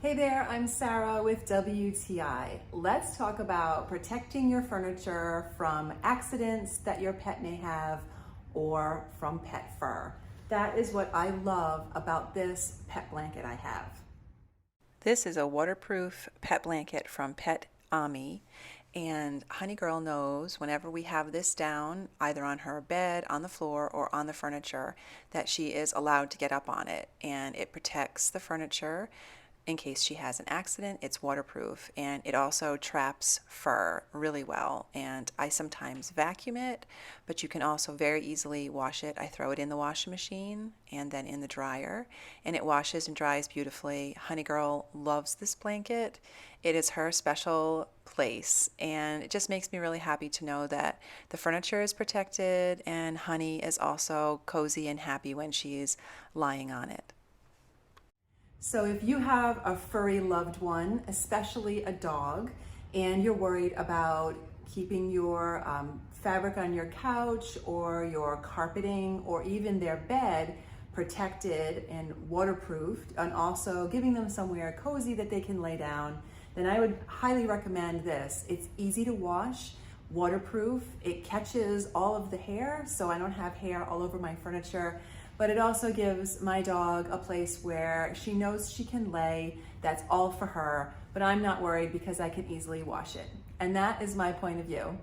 Hey there, I'm Sarah with WTI. Let's talk about protecting your furniture from accidents that your pet may have or from pet fur. That is what I love about this pet blanket I have. This is a waterproof pet blanket from PetAmi, and Honey Girl knows whenever we have this down, either on her bed, on the floor, or on the furniture, that she is allowed to get up on it, and it protects the furniture in case she has an accident. It's waterproof, and it also traps fur really well. And I sometimes vacuum it, but you can also very easily wash it. I throw it in the washing machine and then in the dryer, and it washes and dries beautifully. Honey Girl loves this blanket. It is her special place, and it just makes me really happy to know that the furniture is protected and Honey is also cozy and happy when she's lying on it. So if you have a furry loved one, especially a dog, and you're worried about keeping your fabric on your couch or your carpeting or even their bed protected and waterproofed, and also giving them somewhere cozy that they can lay down, then I would highly recommend this. It's easy to wash, waterproof, it catches all of the hair, so I don't have hair all over my furniture, but it also gives my dog a place where she knows she can lay. That's all for her, but I'm not worried because I can easily wash it. And that is my point of view.